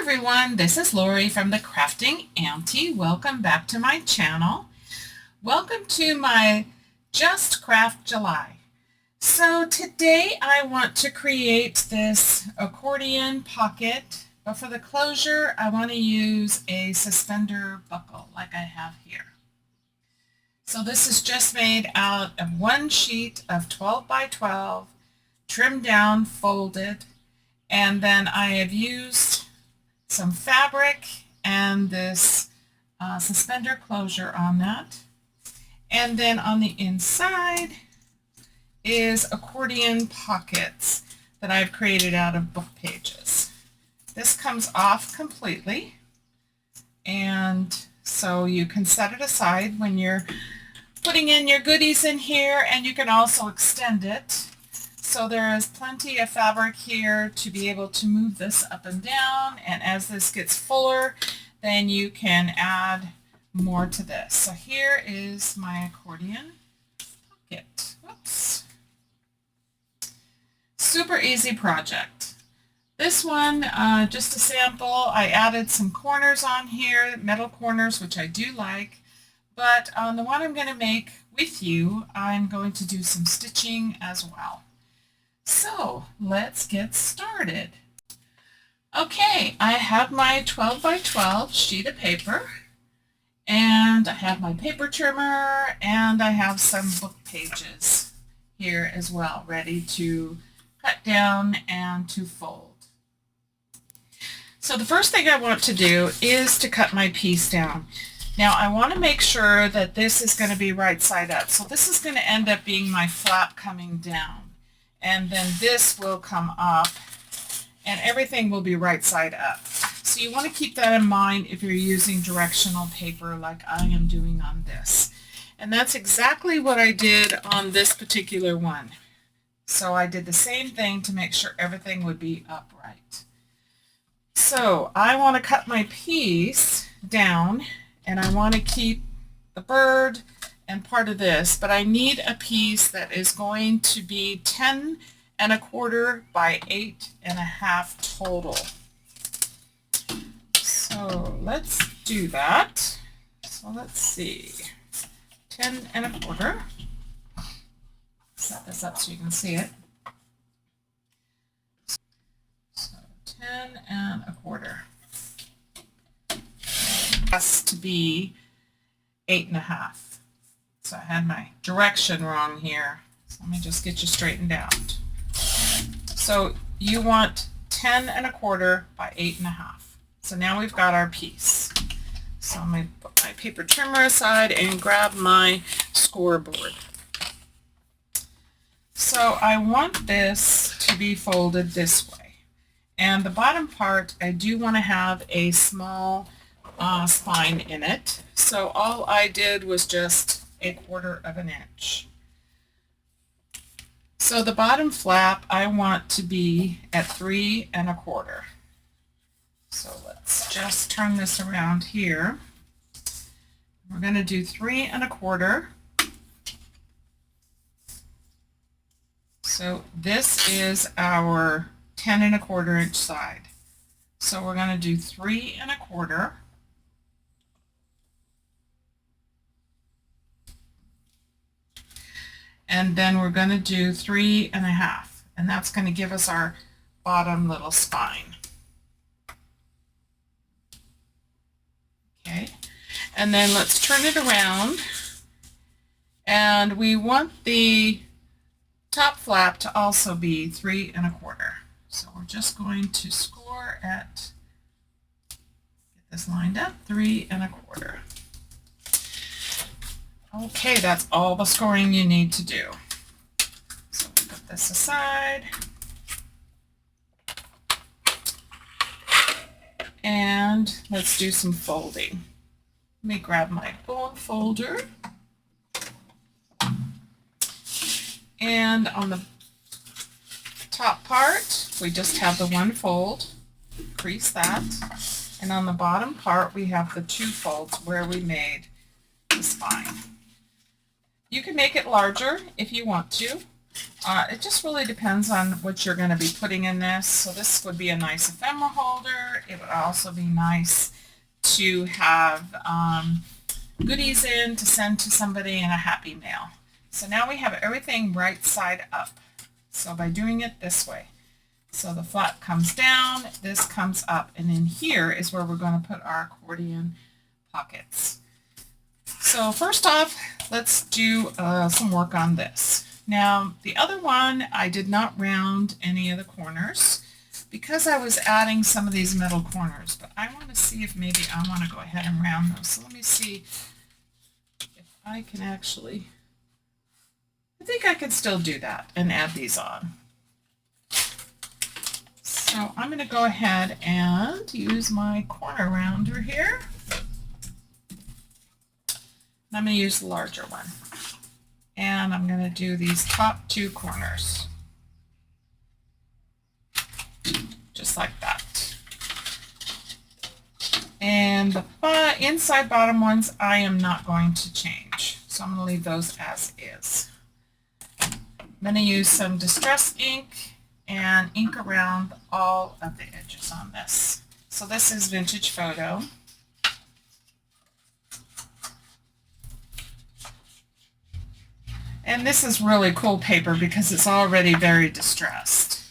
everyone, this is Lori from the Crafting Auntie. Welcome back to my channel. Welcome to my Just Craft July. So today I want to create this accordion pocket, but for the closure I want to use a suspender buckle like I have here. So this is just made out of one sheet of 12 by 12, trimmed down, folded, and then I have used some fabric and this suspender closure on that. And then on the inside is accordion pockets that I've created out of book pages. This comes off completely, and so you can set it aside when you're putting in your goodies in here, and you can also extend it. So there is plenty of fabric here to be able to move this up and down, and as this gets fuller, then you can add more to this. So here is my accordion pocket. Whoops. Super easy project. This one, just a sample, I added some corners on here, metal corners, which I do like, but on the one I'm going to make with you, I'm going to do some stitching as well. So let's get started. Okay, I have my 12 by 12 sheet of paper, and I have my paper trimmer, and I have some book pages here as well, ready to cut down and to fold. So the first thing I want to do is to cut my piece down. Now I want to make sure that this is going to be right side up. So this is going to end up being my flap coming down. And then this will come up, and everything will be right side up. So you want to keep that in mind if you're using directional paper like I am doing on this. And that's exactly what I did on this particular one. So I did the same thing to make sure everything would be upright. So I want to cut my piece down, and I want to keep the bird and part of this, but I need a piece that is going to be 10 1/4 by 8 1/2 total. So let's do that. So let's see, 10 1/4. Set this up so you can see it. So 10 1/4 has to be 8 1/2. So I had my direction wrong here. So let me just get you straightened out. So you want 10 1/4 by 8 1/2. So now we've got our piece. So I'm going to put my paper trimmer aside and grab my scoreboard. So I want this to be folded this way. And the bottom part, I do want to have a small spine in it. So all I did was just 1/4 of an inch. So the bottom flap I want to be at 3 1/4. So let's just turn this around here. We're going to do 3 1/4. So this is our 10 1/4 inch side. So we're going to do 3 1/4. And then we're going to do 3 1/2, and that's going to give us our bottom little spine. Okay, and then let's turn it around, and we want the top flap to also be 3 1/4. So we're just going to score at, get this lined up, 3 1/4. Okay, that's all the scoring you need to do. So we'll put this aside. And let's do some folding. Let me grab my bone folder. And on the top part, we just have the one fold. Crease that. And on the bottom part, we have the 2 folds where we made the spine. You can make it larger if you want to, It just really depends on what you're going to be putting in this. So this would be a nice ephemera holder. It would also be nice to have goodies in to send to somebody in a happy mail. So now we have everything right side up. So by doing it this way. So the flap comes down, this comes up, and in here is where we're going to put our accordion pockets. So first off, let's do some work on this. Now the other one, I did not round any of the corners because I was adding some of these metal corners, but I want to see if maybe I want to go ahead and round those. So let me see if I can actually, I think I can still do that and add these on. So I'm going to go ahead and use my corner rounder here. I'm going to use the larger one. And I'm going to do these top two corners. Just like that. And the inside bottom ones I am not going to change. So I'm going to leave those as is. I'm going to use some Distress ink and ink around all of the edges on this. So this is Vintage Photo. And this is really cool paper because it's already very distressed.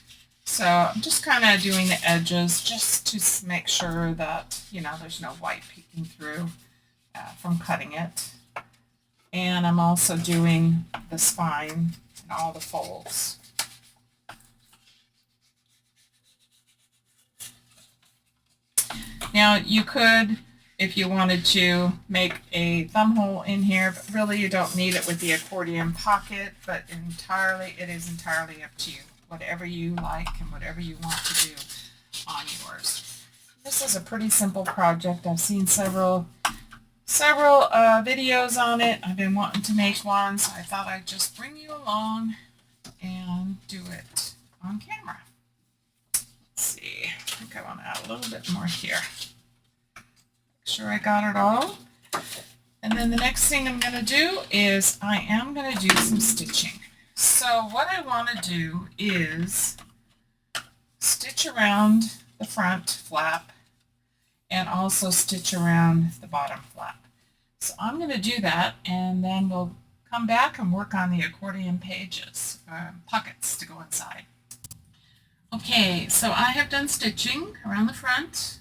So I'm just kind of doing the edges just to make sure that, you know, there's no white peeking through from cutting it. And I'm also doing the spine and all the folds. Now you could, if you wanted to, make a thumb hole in here, but really you don't need it with the accordion pocket, but it is entirely up to you. Whatever you like and whatever you want to do on yours. This is a pretty simple project. I've seen several videos on it. I've been wanting to make one, so I thought I'd just bring you along and do it on camera. Let's see, I think I want to add a little bit more here. Make sure I got it all. And then the next thing I'm going to do is I am going to do some stitching. So what I want to do is stitch around the front flap and also stitch around the bottom flap. So I'm going to do that, and then we'll come back and work on the accordion pages, pockets to go inside. Okay, so I have done stitching around the front,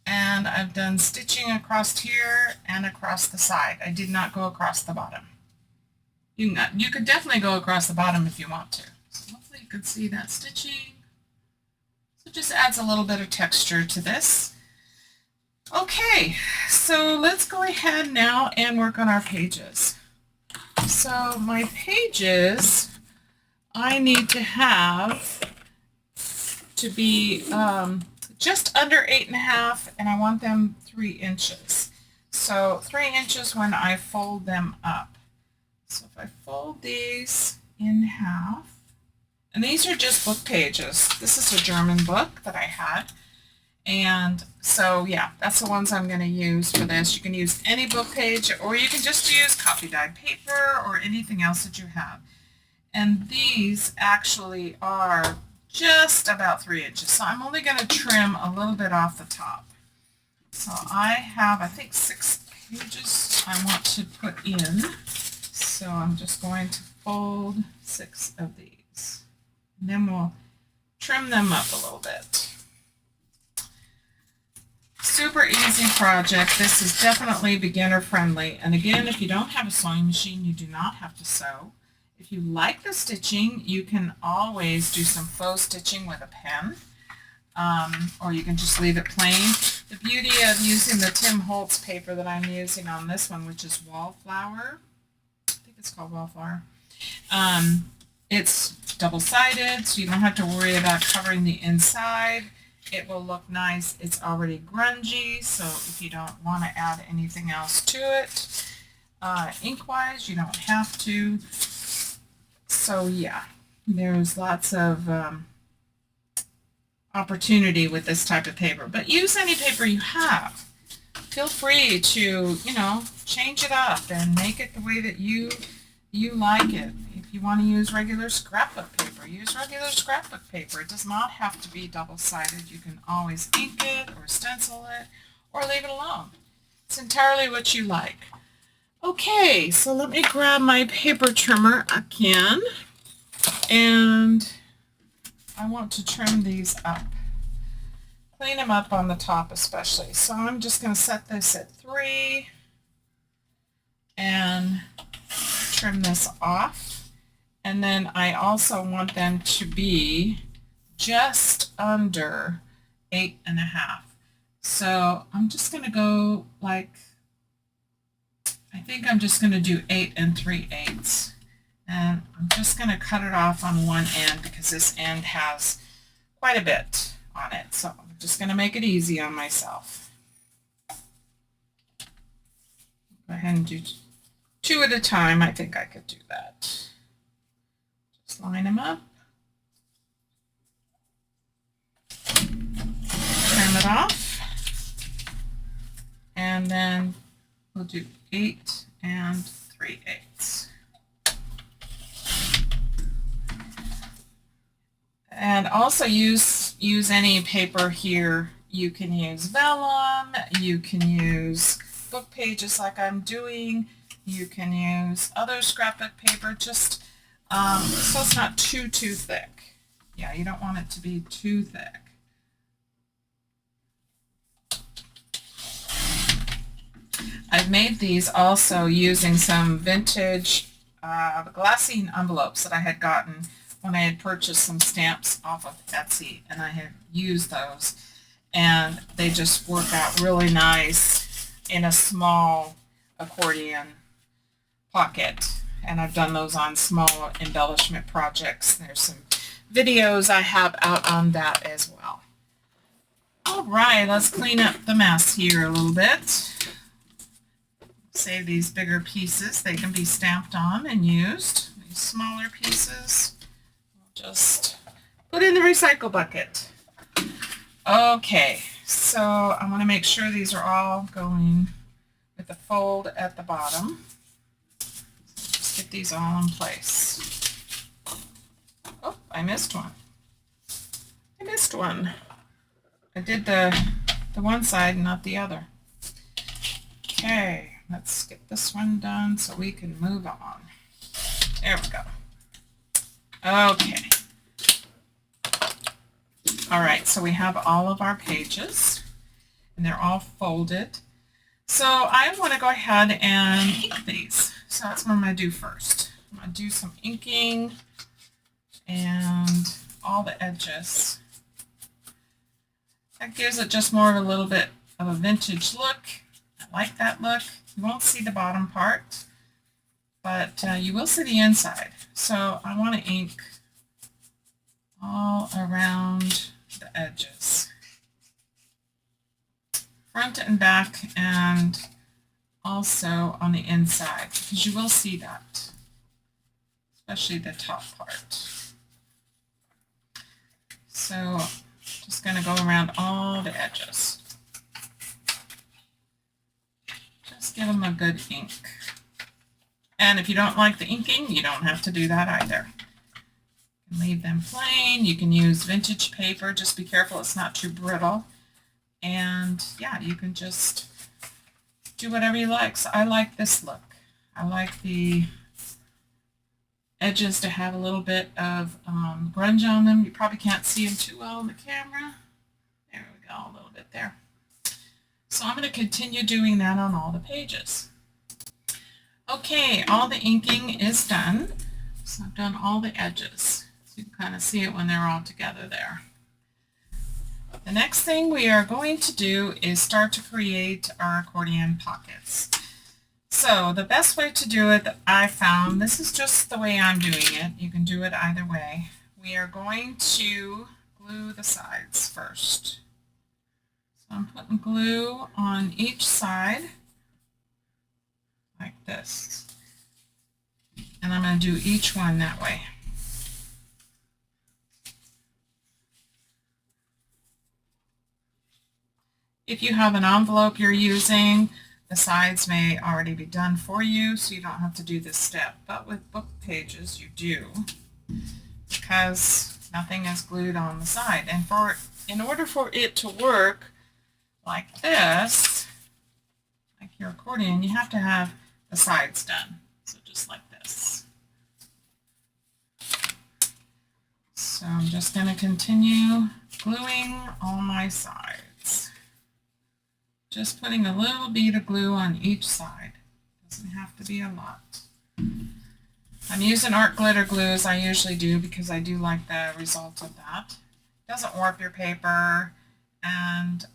and I've done stitching across here and across the side. I did not go across the bottom. You could definitely go across the bottom if you want to. So hopefully you can see that stitching. So it just adds a little bit of texture to this. Okay, so let's go ahead now and work on our pages. So my pages, I need to have to be just under 8.5, and I want them 3 inches. So 3 inches when I fold them up. So if I fold these in half, and these are just book pages. This is a German book that I had. And so yeah, that's the ones I'm going to use for this. You can use any book page, or you can just use copy dyed paper or anything else that you have. And these actually are just about 3 inches. So I'm only going to trim a little bit off the top. So I have, I think, 6 pages I want to put in. So I'm just going to fold 6 of these. And then we'll trim them up a little bit. Super easy project. This is definitely beginner friendly. And again, if you don't have a sewing machine, you do not have to sew. If you like the stitching, you can always do some faux stitching with a pen, or you can just leave it plain. The beauty of using the Tim Holtz paper that I'm using on this one, which is Wildflower, I think it's called Wildflower, it's double-sided, so you don't have to worry about covering the inside. It will look nice. It's already grungy, so if you don't want to add anything else to it, ink-wise, you don't have to. So yeah, there's lots of opportunity with this type of paper. But use any paper you have. Feel free to, you know, change it up and make it the way that you like it. If If you want to use regular scrapbook paper, use regular scrapbook paper. It does not have to be double-sided. You can always ink it or stencil it or leave it alone. It's entirely what you like. Okay, so let me grab my paper trimmer again, and I want to trim these up. Clean them up on the top especially. So I'm just going to set this at 3 and trim this off. And then I also want them to be just under 8.5. So I'm just going to go like, I think I'm just going to do 8 3/8. And I'm just going to cut it off on one end because this end has quite a bit on it. So I'm just going to make it easy on myself. Go ahead and do 2 at a time. I think I could do that. Just line them up. Trim it off. And then we'll do 8 3/8. And also use any paper here. You can use vellum, you can use book pages like I'm doing, you can use other scrapbook paper, just so it's not too thick. Yeah, you don't want it to be too thick. I've made these also using some vintage glassine envelopes that I had gotten when I had purchased some stamps off of Etsy, and I had used those, and they just work out really nice in a small accordion pocket. And I've done those on small embellishment projects. There's some videos I have out on that as well. All right, let's clean up the mess here a little bit. Save these bigger pieces. They can be stamped on and used. These smaller pieces, just put in the recycle bucket. Okay, so I want to make sure these are all going with the fold at the bottom. Just get these all in place. Oh, I missed one. I missed one. I did the one side and not the other. Okay, let's get this one done so we can move on. There we go. Okay. All right, so we have all of our pages, and they're all folded. So I want to go ahead and ink these. So that's what I'm going to do first. I'm going to do some inking and all the edges. That gives it just more of a little bit of a vintage look. I like that look. You won't see the bottom part, but you will see the inside. So I want to ink all around the edges, front and back, and also on the inside, because you will see that, especially the top part. So just going to go around all the edges. Just give them a good ink. And if you don't like the inking, you don't have to do that either. You can leave them plain. You can use vintage paper. Just be careful it's not too brittle. And yeah, you can just do whatever you like. So I like this look. I like the edges to have a little bit of grunge on them. You probably can't see them too well on the camera. There we go, a little bit there. So I'm going to continue doing that on all the pages. Okay, all the inking is done. So I've done all the edges. So you can kind of see it when they're all together there. The next thing we are going to do is start to create our accordion pockets. So the best way to do it that I found, this is just the way I'm doing it. You can do it either way. We are going to glue the sides first. So I'm putting glue on each side like this. And I'm going to do each one that way. If you have an envelope you're using The sides may already be done for you, so you don't have to do this step. But with book pages, you do, because nothing is glued on the side. And in order for it to work like this, like your accordion, you have to have the sides done. So just like this. So I'm just going to continue gluing all my sides. Just putting a little bead of glue on each side. Doesn't have to be a lot. I'm using art glitter glue as I usually do because I do like the result of that. It doesn't warp your paper, and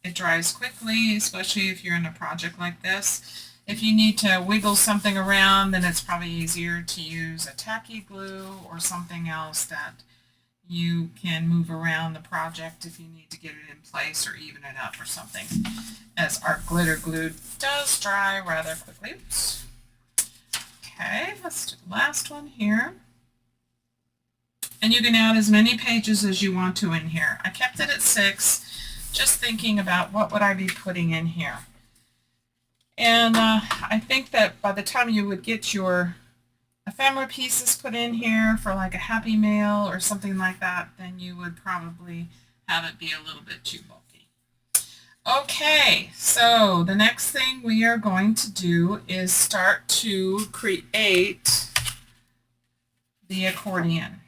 it dries quickly, especially if you're in a project like this. If you need to wiggle something around, then it's probably easier to use a tacky glue or something else that you can move around the project if you need to get it in place or even it up or something, as art glitter glue does dry rather quickly. Oops. Okay, let's do the last one here. And you can add as many pages as you want to in here. I kept it at 6, just thinking about what would I be putting in here. And I think that by the time you would get your ephemera pieces put in here for like a Happy Mail or something like that, then you would probably have it be a little bit too bulky. Okay, so the next thing we are going to do is start to create the accordion.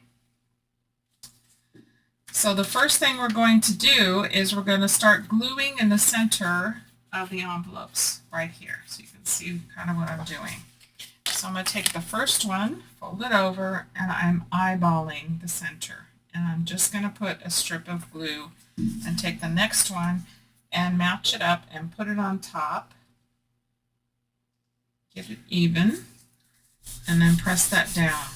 So the first thing we're going to do is we're going to start gluing in the center of the envelopes right here, so you can see kind of what I'm doing. So I'm going to take the first one, fold it over, and I'm eyeballing the center. And I'm just going to put a strip of glue and take the next one and match it up and put it on top. Get it even, and then press that down.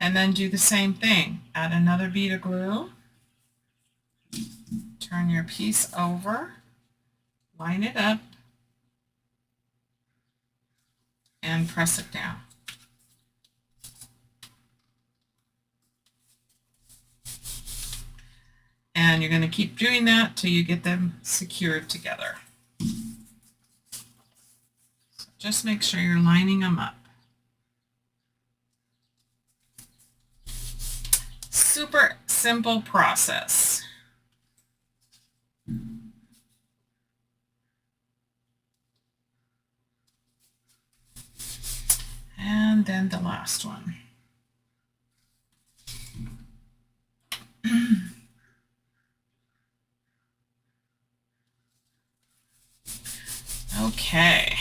And then do the same thing. Add another bead of glue. Turn your piece over. Line it up. And press it down. And you're going to keep doing that till you get them secured together. So just make sure you're lining them up. Super simple process. And then the last one. Okay.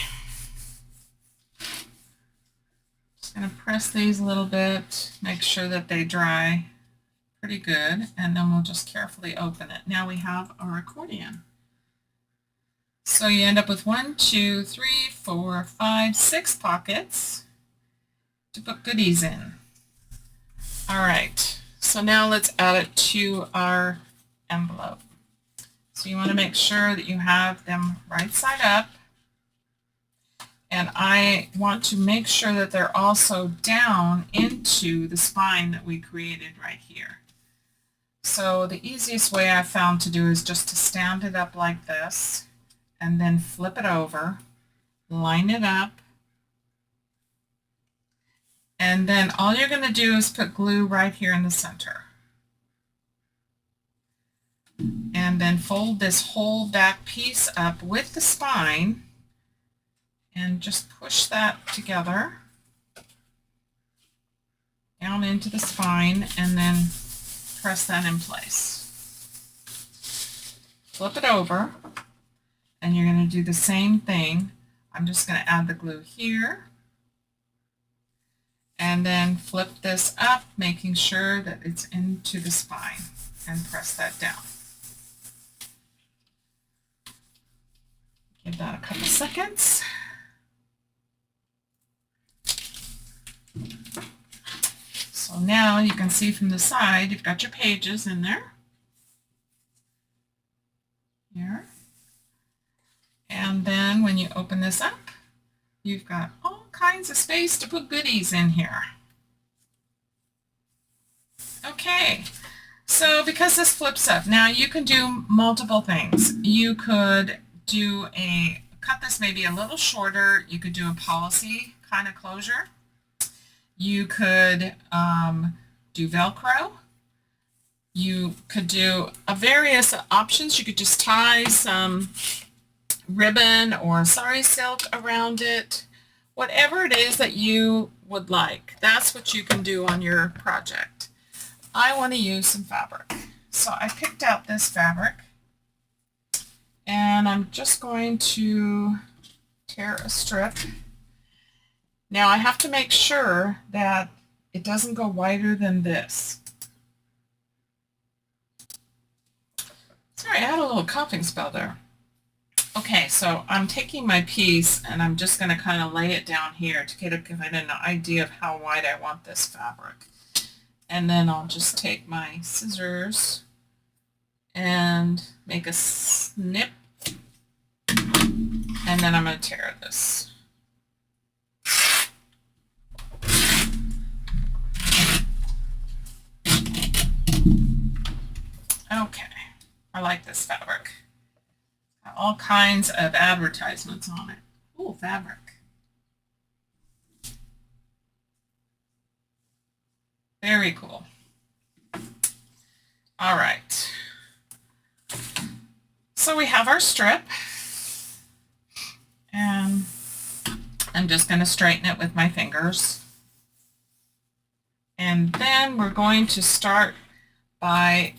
Just going to press these a little bit, make sure that they dry pretty good, and then we'll just carefully open it. Now we have our accordion. So you end up with 1, 2, 3, 4, 5, 6 pockets to put goodies in. All right, so now let's add it to our envelope. So you want to make sure that you have them right side up, and I want to make sure that they're also down into the spine that we created right here. So the easiest way I've found to do is just to stand it up like this and then flip it over, line it up, and then all you're going to do is put glue right here in the center. And then fold this whole back piece up with the spine and just push that together down into the spine and then press that in place. Flip it over, and you're going to do the same thing. I'm just going to add the glue here, and then flip this up, making sure that it's into the spine, and press that down. Give that a couple seconds. So now you can see from the side, you've got your pages in there. Here. And then when you open this up, you've got all kinds of space to put goodies in here. Okay, so because this flips up, now you can do multiple things. You could do a cut this maybe a little shorter. You could do a policy kind of closure. You could do Velcro. You could do various options. You could just tie some ribbon or sari silk around it. Whatever it is that you would like, that's what you can do on your project. I want to use some fabric. So I picked out this fabric and I'm just going to tear a strip. Now I have to make sure that it doesn't go wider than this. Sorry, I had a little coughing spell there. Okay, so I'm taking my piece and I'm just going to kind of lay it down here to get an idea of how wide I want this fabric. And then I'll just take my scissors and make a snip, and then I'm going to tear this. Okay, I like this fabric. Got all kinds of advertisements on it. Ooh, fabric. Very cool. All right. So we have our strip, and I'm just going to straighten it with my fingers. And then we're going to start by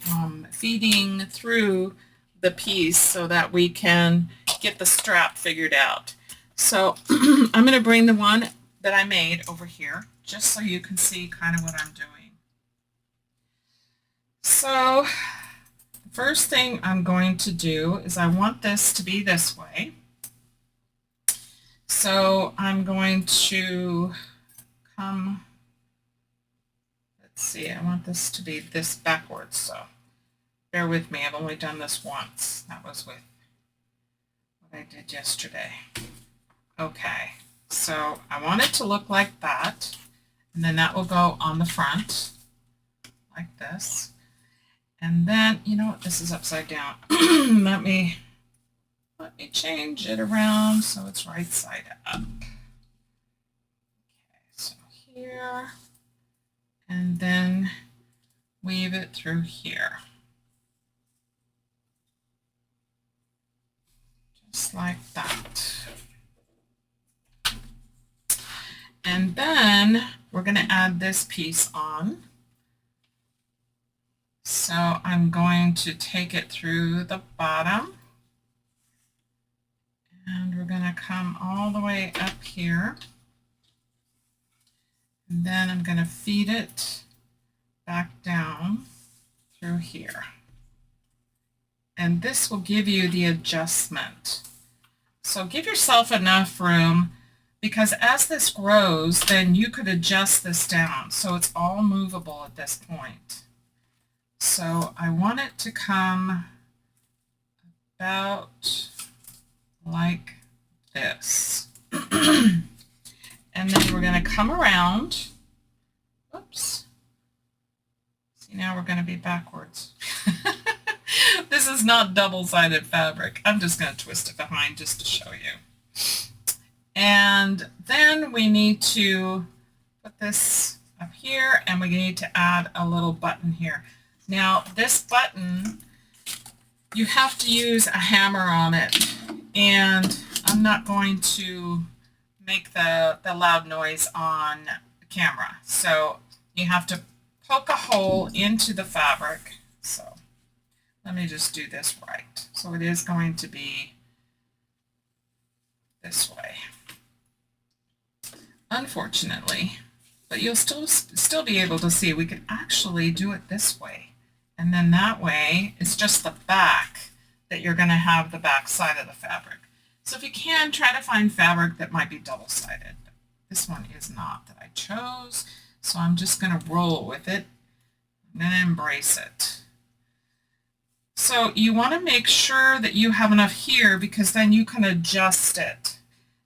feeding through the piece so that we can get the strap figured out. So I'm going to bring the one that I made over here just so you can see kind of what I'm doing. So the first thing I'm going to do is I want this to be this way. So I'm going to come, let's see, I want this to be this backwards, so bear with me, I've only done this once. That was with what I did yesterday. Okay, so I want it to look like that, and then that will go on the front, like this. And then, you know what, this is upside down. Let me change it around so it's right side up. Okay, so here, and then weave it through here. Just like that. And then we're going to add this piece on. So I'm going to take it through the bottom, and we're going to come all the way up here, and then I'm going to feed it back down through here. And this will give you the adjustment. So give yourself enough room, because as this grows, then you could adjust this down so it's all movable at this point. So I want it to come about like this. And then we're going to come around. Oops. See, now we're going to be backwards. This is not double-sided fabric. I'm just going to twist it behind just to show you. And then we need to put this up here, and we need to add a little button here. Now this button, you have to use a hammer on it, and I'm not going to make the loud noise on camera. So you have to poke a hole into the fabric. So let me just do this right. So it is going to be this way, unfortunately, but you'll still be able to see we could actually do it this way. And then that way, it's just the back that you're going to have the back side of the fabric. So if you can, try to find fabric that might be double-sided. This one is not that I chose, so I'm just going to roll with it and then embrace it. So you want to make sure that you have enough here, because then you can adjust it.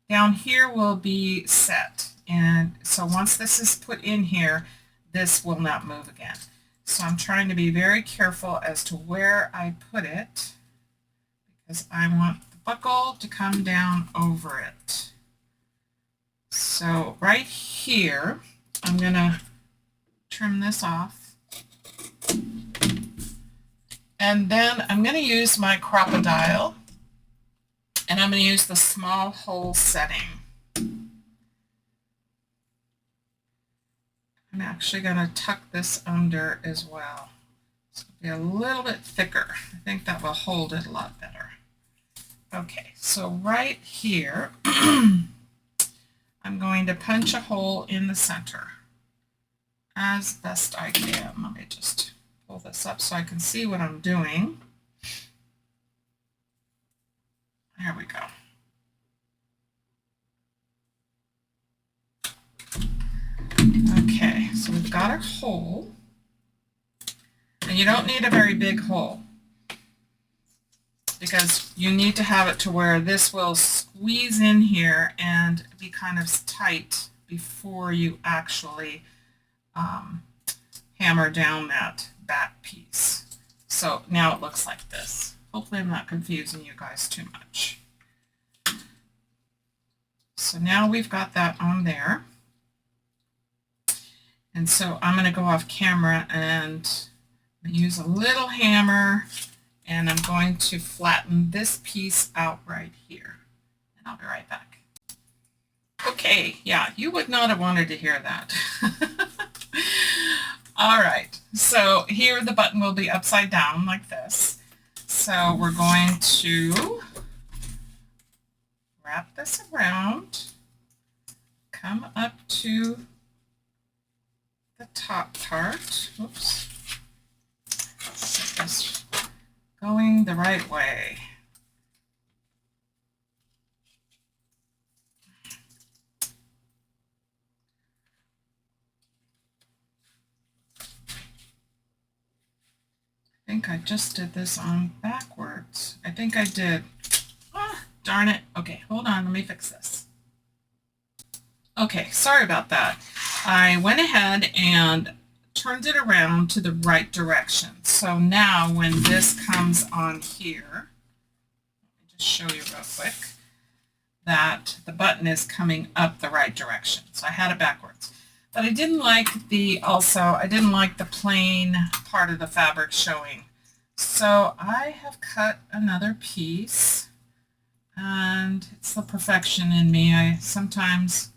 Down here will be set, and so once this is put in here, this will not move again. So I'm trying to be very careful as to where I put it, because I want the buckle to come down over it. So right here, I'm going to trim this off. And then I'm going to use my crocodile, and I'm going to use the small hole setting. I'm actually going to tuck this under as well. So it'll be a little bit thicker. I think that will hold it a lot better. Okay, so right here, I'm going to punch a hole in the center as best I can. Let me just pull this up so I can see what I'm doing. There we go. Okay, so we've got our hole, and you don't need a very big hole because you need to have it to where this will squeeze in here and be kind of tight before you actually hammer down that back piece. So now it looks like this. Hopefully I'm not confusing you guys too much. So now we've got that on there. And so I'm going to go off camera and use a little hammer, and I'm going to flatten this piece out right here. And I'll be right back. Okay, yeah, you would not have wanted to hear that. All right, so here the button will be upside down like this. So we're going to wrap this around, come up to the top part. Oops. Get this going the right way. I think I just did this on backwards. I think I did. Ah, darn it. Okay, hold on. Let me fix this. Okay, sorry about that. I went ahead and turned it around to the right direction. So now when this comes on here, let me just show you real quick, that the button is coming up the right direction. So I had it backwards. But I didn't like I didn't like the plain part of the fabric showing. So I have cut another piece, and it's the perfection in me. I sometimes,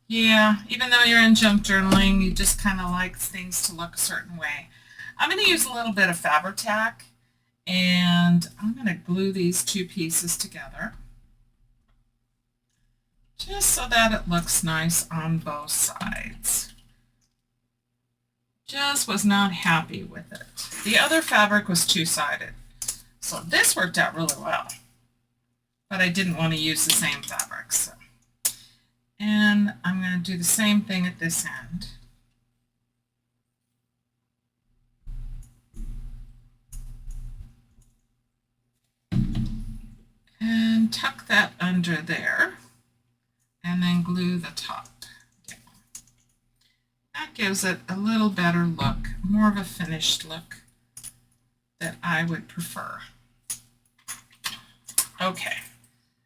yeah, even though you're in junk journaling, you just kind of like things to look a certain way. I'm going to use a little bit of Fabri-Tac, and I'm going to glue these two pieces together just so that it looks nice on both sides. Just was not happy with it. The other fabric was two-sided, so this worked out really well, but I didn't want to use the same fabric. So. And I'm going to do the same thing at this end. And tuck that under there, and then glue the top down. That gives it a little better look, more of a finished look that I would prefer. Okay,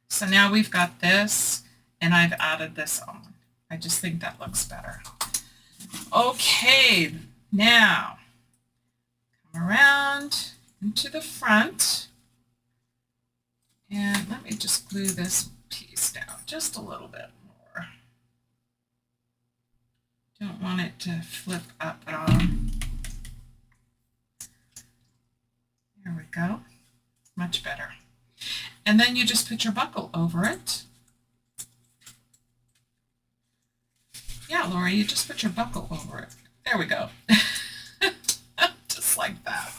so now we've got this, and I've added this on. I just think that looks better. Okay, now come around into the front, and let me just glue this piece down just a little bit more. Don't want it to flip up at all. There we go. Much better. And then you just put your buckle over it. Yeah, Lori, you just put your buckle over it. There we go. Just like that.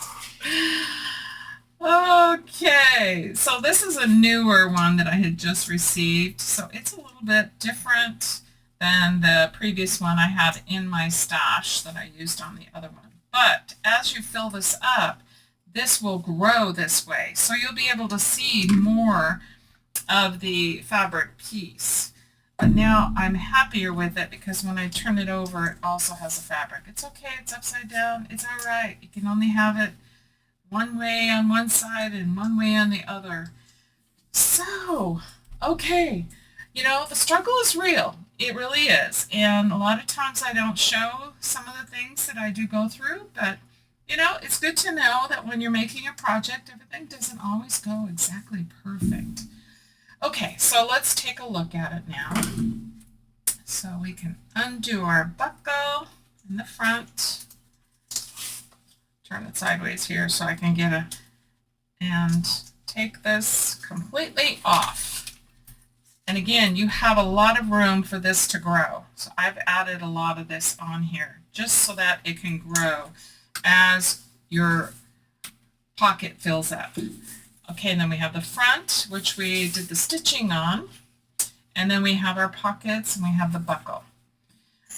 Okay, so this is a newer one that I had just received. So it's a little bit different than the previous one I had in my stash that I used on the other one. But as you fill this up, this will grow this way. So you'll be able to see more of the fabric piece. But now I'm happier with it because when I turn it over, it also has a fabric. It's okay, it's upside down, it's all right. You can only have it one way on one side and one way on the other. So, okay, you know, the struggle is real. It really is. And a lot of times I don't show some of the things that I do go through, but you know, it's good to know that when you're making a project, everything doesn't always go exactly perfect. Okay, so let's take a look at it now. So we can undo our buckle in the front. Turn it sideways here so I can get and take this completely off. And again, you have a lot of room for this to grow. So I've added a lot of this on here just so that it can grow as your pocket fills up. Okay, and then we have the front, which we did the stitching on. And then we have our pockets and we have the buckle.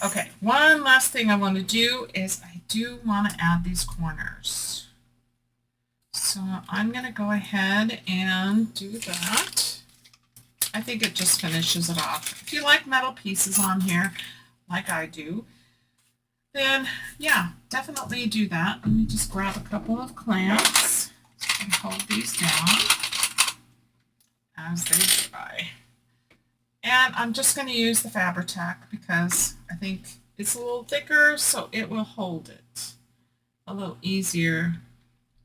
Okay, one last thing I want to do is I do want to add these corners. So I'm going to go ahead and do that. I think it just finishes it off. If you like metal pieces on here, like I do, then yeah, definitely do that. Let me just grab a couple of clamps and hold these down as they dry. And I'm just going to use the Fabri-Tac because I think it's a little thicker, so it will hold it a little easier.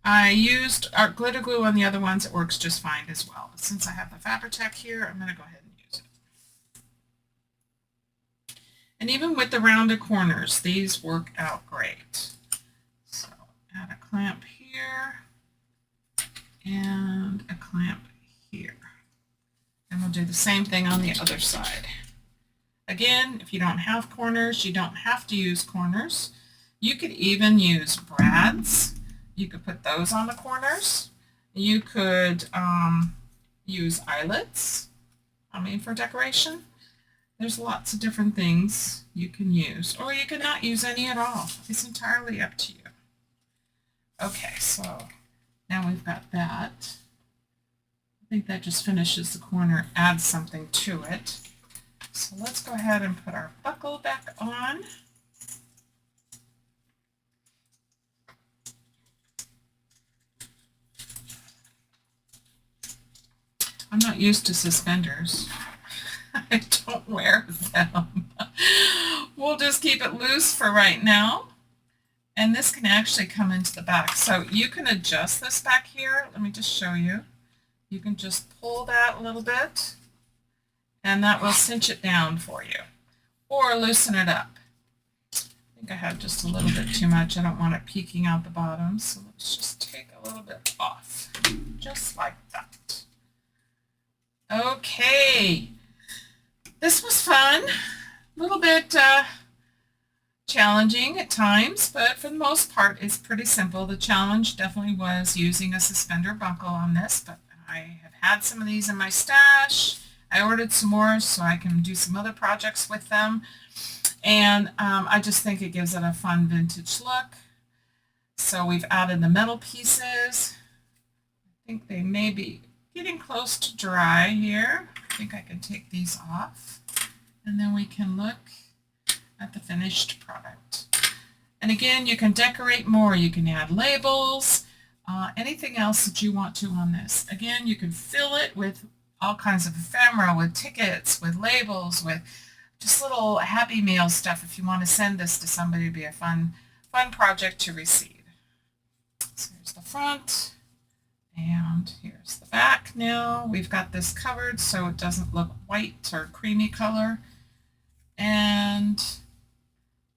I used art glitter glue on the other ones. It works just fine as well. But since I have the Fabri-Tac here, I'm going to go ahead and use it. And even with the rounded corners, these work out great. So add a clamp here and a clamp here. And we'll do the same thing on the other side. Again, if you don't have corners, you don't have to use corners. You could even use brads. You could put those on the corners. You could use eyelets, for decoration. There's lots of different things you can use, or you can not use any at all. It's entirely up to you. Okay, so now we've got that. I think that just finishes the corner, adds something to it. So let's go ahead and put our buckle back on. I'm not used to suspenders. I don't wear them. We'll just keep it loose for right now. And this can actually come into the back. So you can adjust this back here. Let me just show you. You can just pull that a little bit, and that will cinch it down for you, or loosen it up. I think I have just a little bit too much. I don't want it peeking out the bottom, so let's just take a little bit off, just like that. Okay, this was fun. A little bit challenging at times, but for the most part, it's pretty simple. The challenge definitely was using a suspender buckle on this, but I have had some of these in my stash. I ordered some more so I can do some other projects with them. And I just think it gives it a fun vintage look. So we've added the metal pieces. I think they may be getting close to dry here. I think I can take these off. And then we can look at the finished product. And again, you can decorate more. You can add labels. Anything else that you want to on this. Again, you can fill it with all kinds of ephemera, with tickets, with labels, with just little Happy Meal stuff if you want to send this to somebody. It'd be a fun project to receive. So here's the front, and here's the back now. We've got this covered so it doesn't look white or creamy color. And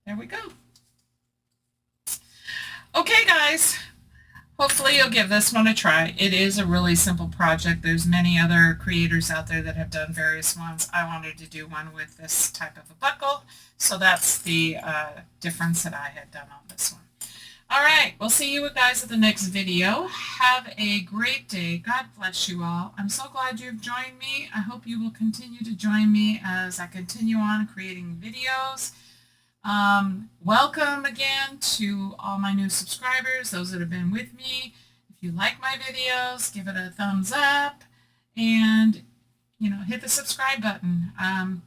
there we go. Okay, guys. Hopefully you'll give this one a try. It is a really simple project. There's many other creators out there that have done various ones. I wanted to do one with this type of a buckle, so that's the difference that I had done on this one. All right, we'll see you guys at the next video. Have a great day. God bless you all. I'm so glad you've joined me. I hope you will continue to join me as I continue on creating videos. Welcome again to all my new subscribers, those that have been with me. If you like my videos, give it a thumbs up and, hit the subscribe button. I'm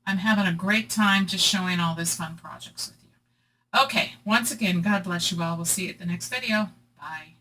having a great time just showing all this fun projects with you. Okay, once again, God bless you all. We'll see you at the next video. Bye.